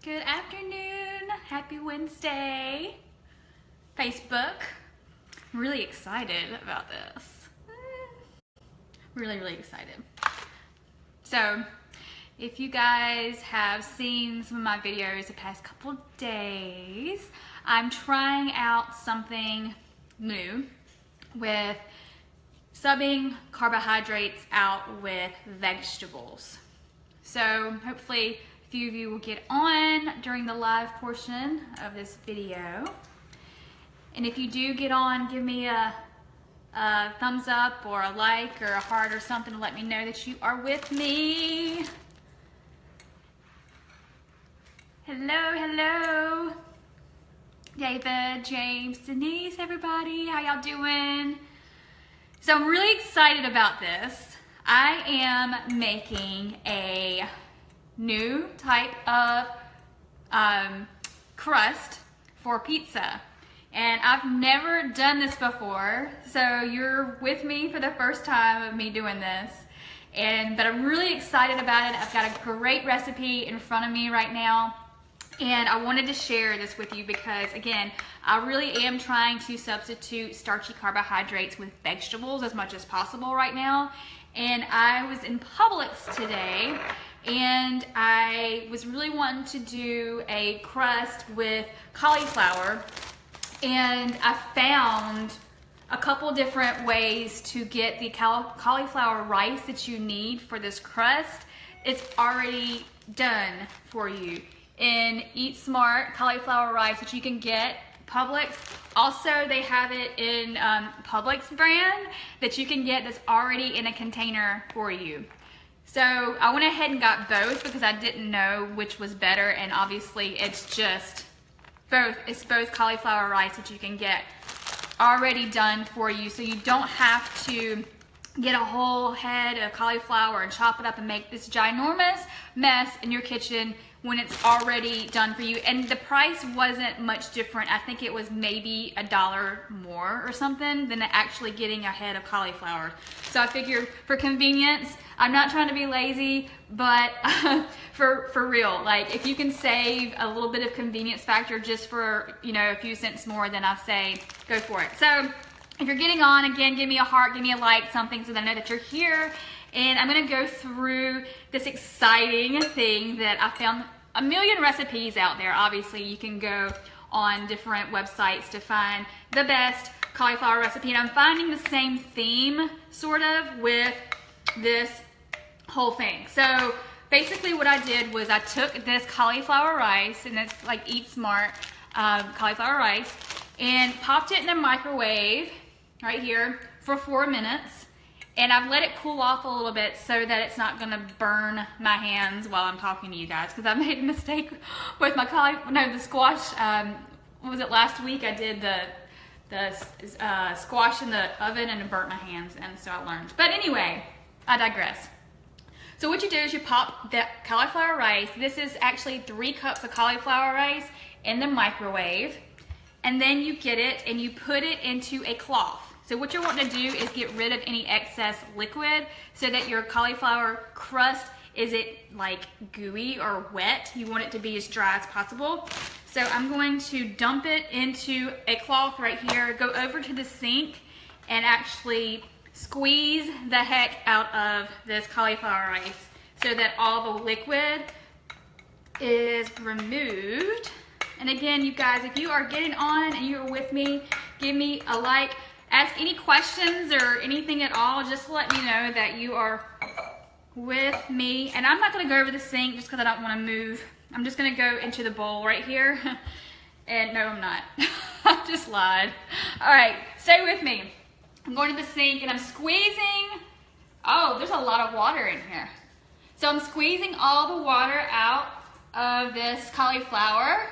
Good afternoon. Happy Wednesday. Facebook. I'm really excited about this. Really excited. So, if you guys have seen some of my videos the past couple days, I'm trying out something new with subbing carbohydrates out with vegetables. So hopefully a few of you will get on during the live portion of this video. And if you do get on, give me a thumbs up or a like or a heart or something to let me know that you are with me. Hello. David, James, Denise, everybody, how y'all doing? So I'm really excited about this. I am making a new type of crust for pizza. And I've never done this before, so you're with me for the first time of me doing this. But I'm really excited about it. I've got a great recipe in front of me right now. And I wanted to share this with you because, again, I really am trying to substitute starchy carbohydrates with vegetables as much as possible right now. And I was in Publix today, and I was really wanting to do a crust with cauliflower. And I found a couple different ways to get the cauliflower rice that you need for this crust. It's already done for you in Eat Smart cauliflower rice that you can get Publix. Also, they have it in Publix brand that you can get that's already in a container for you. So I went ahead and got both because I didn't know which was better, and obviously it's just both. It's both cauliflower rice that you can get already done for you, so you don't have to get a whole head of cauliflower and chop it up and make this ginormous mess in your kitchen when it's already done for you. And the price wasn't much different. I think it was maybe $1 more or something than actually getting a head of cauliflower. So I figured for convenience, I'm not trying to be lazy, but for real, like if you can save a little bit of convenience factor just for, you know, a few cents more, then I say go for it. So if you're getting on, again, give me a heart, give me a like, something so that I know that you're here. And I'm gonna go through this exciting thing that I found a million recipes out there. Obviously, you can go on different websites to find the best cauliflower recipe. And I'm finding the same theme, sort of, with this whole thing. So basically what I did was I took this cauliflower rice, and it's like Eat Smart cauliflower rice, and popped it in a microwave right here for 4 minutes. And I've let it cool off a little bit so that it's not gonna burn my hands while I'm talking to you guys, because I made a mistake with my the squash. What was it, last week? I did the squash in the oven and it burnt my hands, and so I learned. But anyway, I digress. So what you do is you pop the cauliflower rice. This is actually 3 cups of cauliflower rice in the microwave. And then you get it and you put it into a cloth. So what you're wanting to do is get rid of any excess liquid so that your cauliflower crust isn't like gooey or wet. You want it to be as dry as possible. So I'm going to dump it into a cloth right here, go over to the sink, and actually squeeze the heck out of this cauliflower rice so that all the liquid is removed. And again, you guys, if you are getting on and you're with me, give me a like. Ask any questions or anything at all, just to let me know that you are with me. And I'm not gonna go over the sink just because I don't wanna move. I'm just gonna go into the bowl right here. And no, I'm not. I just lied. All right, stay with me. I'm going to the sink and I'm squeezing. Oh, there's a lot of water in here. So I'm squeezing all the water out of this cauliflower.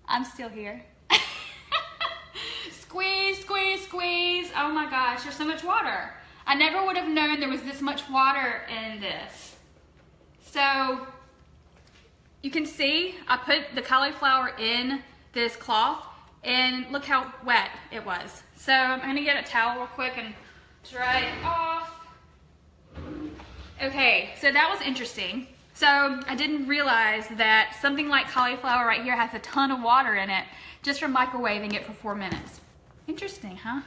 I'm still here. Squeeze. Oh my gosh, there's so much water. I never would have known there was this much water in this. So you can see I put the cauliflower in this cloth and look how wet it was. So I'm gonna get a towel real quick and dry it off. Okay, so that was interesting. So I didn't realize that something like cauliflower right here has a ton of water in it just from microwaving it for 4 minutes. Interesting, huh?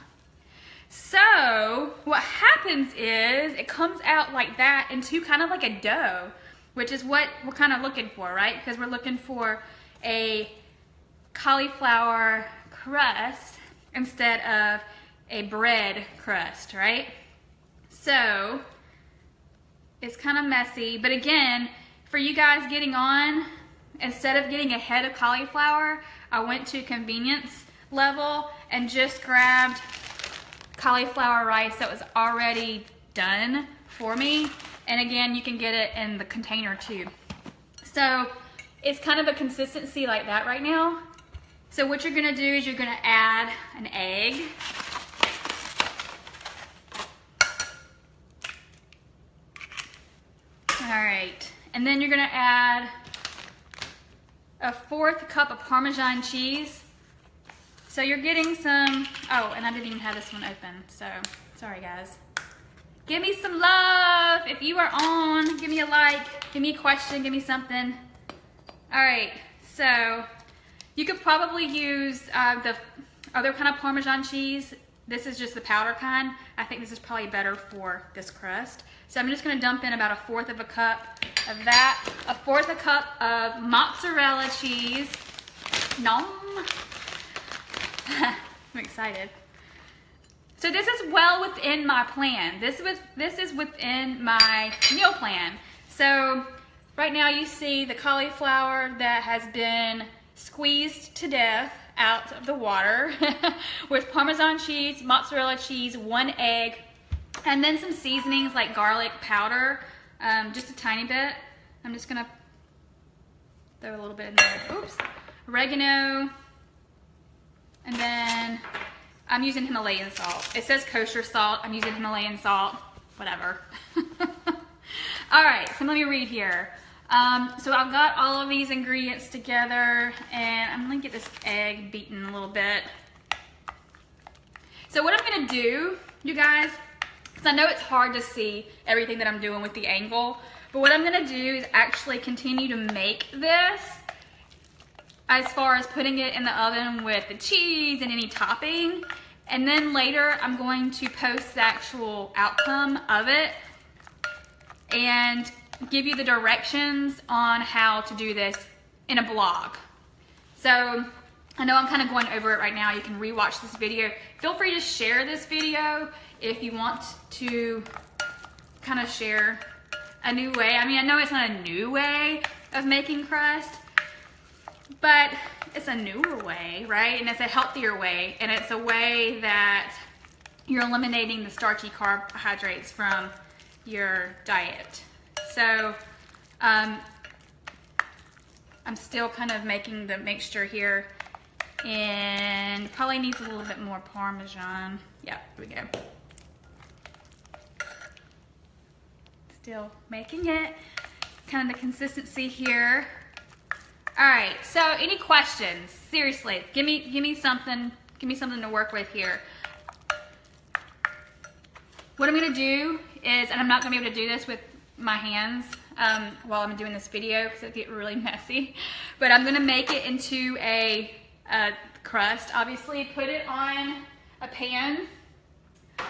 So what happens is it comes out like that into kind of like a dough, which is what we're kind of looking for, right? Because we're looking for a cauliflower crust instead of a bread crust, right? So it's kind of messy, but again, for you guys getting on, instead of getting a head of cauliflower, I went to convenience level and just grabbed cauliflower rice that was already done for me. And again, you can get it in the container too. So it's kind of a consistency like that right now. So what you're gonna do is you're gonna add an egg. All right, and then you're gonna add a 1/4 cup of Parmesan cheese. So you're getting some, oh, and I didn't even have this one open, so sorry guys. Give me some love. If you are on, give me a like, give me a question, give me something. All right, so you could probably use the other kind of Parmesan cheese. This is just the powder kind. I think this is probably better for this crust. So I'm just gonna dump in about a 1/4 of a cup of that, a 1/4 a cup of mozzarella cheese. Nom. I'm excited. So this is well within my plan. This is within my meal plan. So right now you see the cauliflower that has been squeezed to death out of the water with Parmesan cheese, mozzarella cheese, 1 egg, and then some seasonings like garlic powder, just a tiny bit. I'm just gonna throw a little bit in there. Oops. Oregano. And then I'm using Himalayan salt. It says kosher salt. I'm using Himalayan salt. Whatever. All right, so let me read here. So I've got all of these ingredients together, and I'm gonna get this egg beaten a little bit. So what I'm gonna do, you guys, because I know it's hard to see everything that I'm doing with the angle, but what I'm gonna do is actually continue to make this as far as putting it in the oven with the cheese and any topping. And then later I'm going to post the actual outcome of it and give you the directions on how to do this in a blog. So I know I'm kind of going over it right now. You can rewatch this video. Feel free to share this video if you want to kind of share a new way. I mean, I know it's not a new way of making crust, but it's a newer way, right? And it's a healthier way, and it's a way that you're eliminating the starchy carbohydrates from your diet. So I'm still kind of making the mixture here, and probably needs a little bit more Parmesan. Yeah, here we go. Still making it, kind of the consistency here. All right, so any questions? Seriously, give me something to work with here. What I'm gonna do is, and I'm not gonna be able to do this with my hands while I'm doing this video because it'll get really messy, but I'm gonna make it into a crust. Obviously, put it on a pan,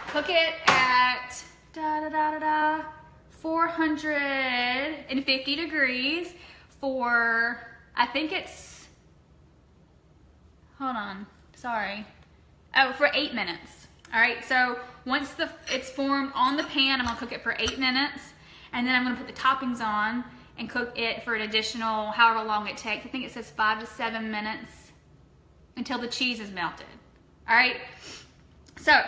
cook it at 450 degrees for, I think it's, hold on, sorry. Oh, for 8 minutes. All right, so once it's formed on the pan, I'm gonna cook it for 8 minutes, and then I'm gonna put the toppings on and cook it for an additional however long it takes. I think it says 5 to 7 minutes until the cheese is melted. All right, so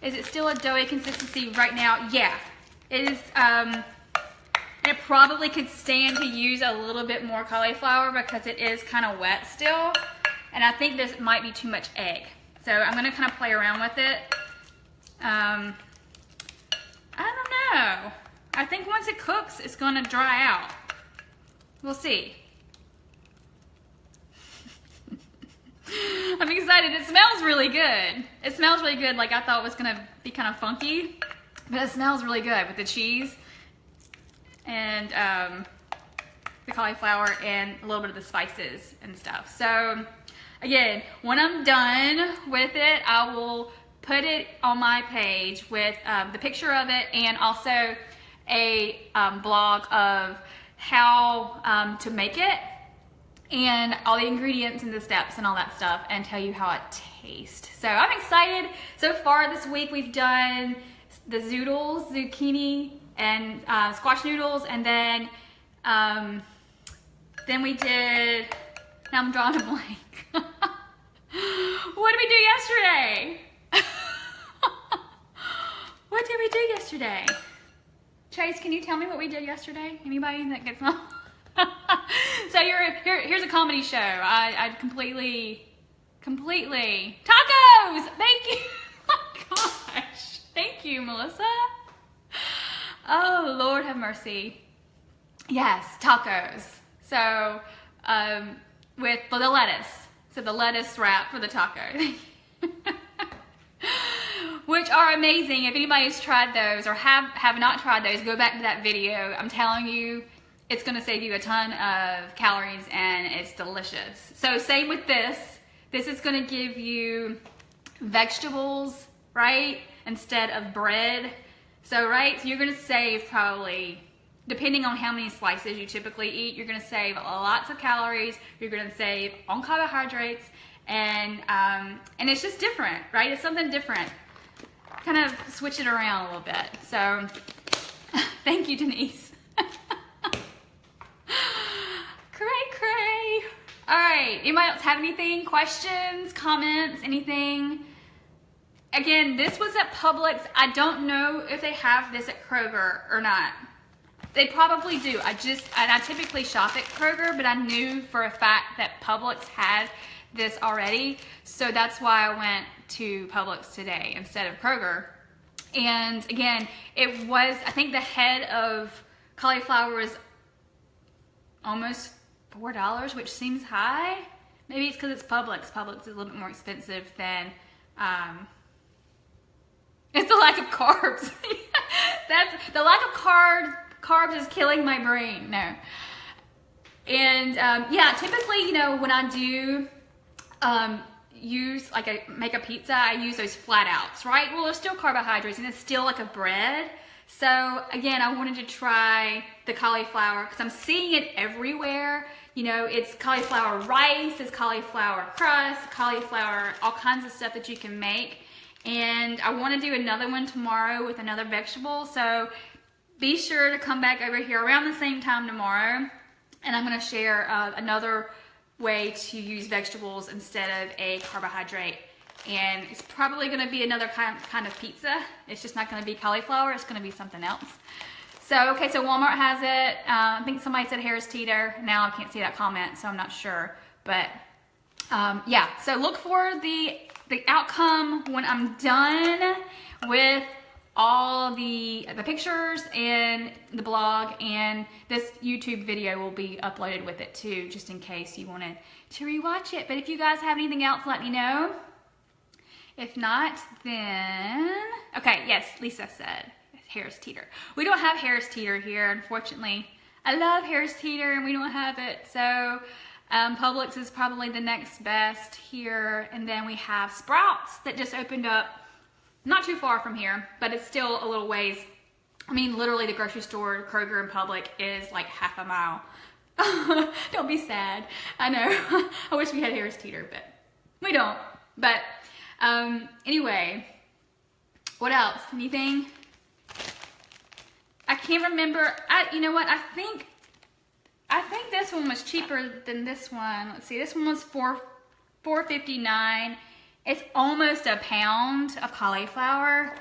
is it still a doughy consistency right now? Yeah. It is, it probably could stand to use a little bit more cauliflower because it is kind of wet still. And I think this might be too much egg. So I'm gonna kind of play around with it. I don't know. I think once it cooks, it's gonna dry out. We'll see. I'm excited. It smells really good. It smells really good. Like I thought it was gonna be kind of funky. but it smells really good with the cheese and the cauliflower and a little bit of the spices and stuff. So again, when I'm done with it, I will put it on my page with the picture of it and also a blog of how to make it and all the ingredients and the steps and all that stuff, and tell you how it tastes. So I'm excited. So far this week we've done the zoodles, zucchini and squash noodles, and then we did, now I'm drawing a blank. What did we do yesterday? What did we do yesterday? Chase, can you tell me what we did yesterday? Anybody that gets on? So here's a comedy show. I completely, tacos! Thank you! Oh my gosh. Thank you, Melissa. Oh, Lord have mercy. Yes, tacos. So, with the lettuce. So the lettuce wrap for the taco. Which are amazing. If anybody's tried those or have not tried those, go back to that video. I'm telling you, it's gonna save you a ton of calories and it's delicious. So same with this. This is gonna give you vegetables, right? Instead of bread. So, right, so you're gonna save probably, depending on how many slices you typically eat, you're gonna save lots of calories, you're gonna save on carbohydrates, and it's just different, right? It's something different. Kind of switch it around a little bit. So, thank you, Denise. Cray. All right, anybody else have anything? Questions, comments, anything? Again, this was at Publix. I don't know if they have this at Kroger or not. They probably do. I typically shop at Kroger, but I knew for a fact that Publix had this already. So that's why I went to Publix today instead of Kroger. And again, it was, I think the head of cauliflower was almost $4, which seems high. Maybe it's because it's Publix. Publix is a little bit more expensive than, it's the lack of carbs. That's the lack of carbs is killing my brain. No. And yeah, typically, you know, when I do use, like, I make a pizza, I use those flat outs, right? Well, there's still carbohydrates and it's still like a bread. So again, I wanted to try the cauliflower because I'm seeing it everywhere. You know, it's cauliflower rice, it's cauliflower crust, cauliflower, all kinds of stuff that you can make. And I want to do another one tomorrow with another vegetable. So be sure to come back over here around the same time tomorrow. And I'm going to share another way to use vegetables instead of a carbohydrate. And it's probably going to be another kind of pizza. It's just not going to be cauliflower. It's going to be something else. So, okay, so Walmart has it. I think somebody said Harris Teeter. Now I can't see that comment, so I'm not sure. But yeah, so look for the outcome when I'm done with all the pictures and the blog, and this YouTube video will be uploaded with it too, just in case you wanted to rewatch it. But if you guys have anything else, let me know. If not, then, okay, yes, Lisa said Harris Teeter. We don't have Harris Teeter here, unfortunately. I love Harris Teeter and we don't have it, so Publix is probably the next best here. And then we have Sprouts that just opened up not too far from here, but it's still a little ways. I mean, literally the grocery store, Kroger and Publix is like half a mile. Don't be sad. I know. I wish we had Harris Teeter, but we don't. But anyway, what else? Anything? I can't remember. You know what? I think this one was cheaper than this one. Let's see. This one was $4.59. It's almost a pound of cauliflower,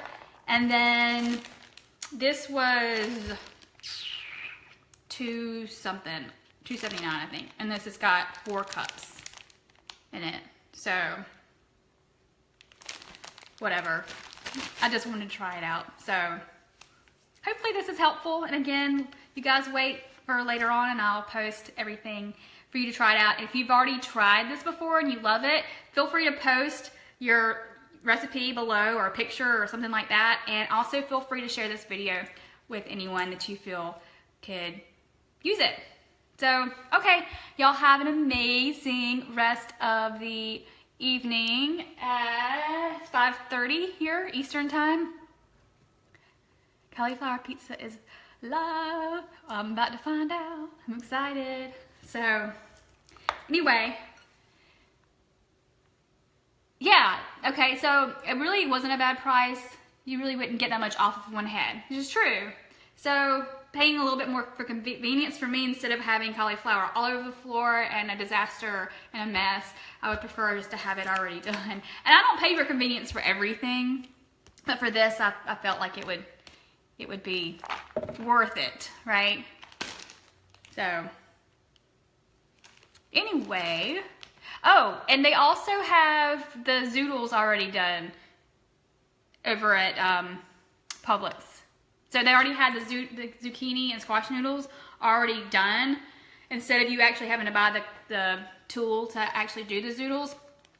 and then this was $2.79, I think. And this has got 4 cups in it. So whatever. I just wanted to try it out. So hopefully this is helpful. And again, you guys wait for later on and I'll post everything for you to try it out. If you've already tried this before and you love it, feel free to post your recipe below or a picture or something like that. And also feel free to share this video with anyone that you feel could use it. So, okay, y'all have an amazing rest of the evening at 5:30 here, Eastern time. Cauliflower pizza is love. I'm about to find out. I'm excited. So, anyway, yeah, okay, so it really wasn't a bad price. You really wouldn't get that much off of one head, which is true. So, paying a little bit more for convenience for me instead of having cauliflower all over the floor and a disaster and a mess, I would prefer just to have it already done. And I don't pay for convenience for everything, but for this, I felt like it would be worth it, right? So, anyway, oh, and they also have the zoodles already done over at Publix. So they already had the zucchini and squash noodles already done, instead of you actually having to buy the tool to actually do the zoodles.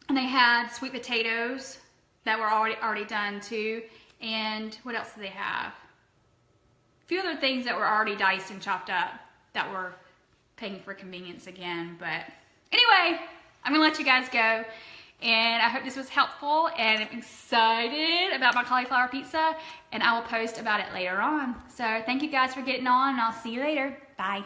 And they had sweet potatoes that were already done too. And what else do they have? A few other things that were already diced and chopped up that were paying for convenience again. But anyway, I'm gonna let you guys go. And I hope this was helpful, and I'm excited about my cauliflower pizza, and I will post about it later on. So thank you guys for getting on, and I'll see you later. Bye.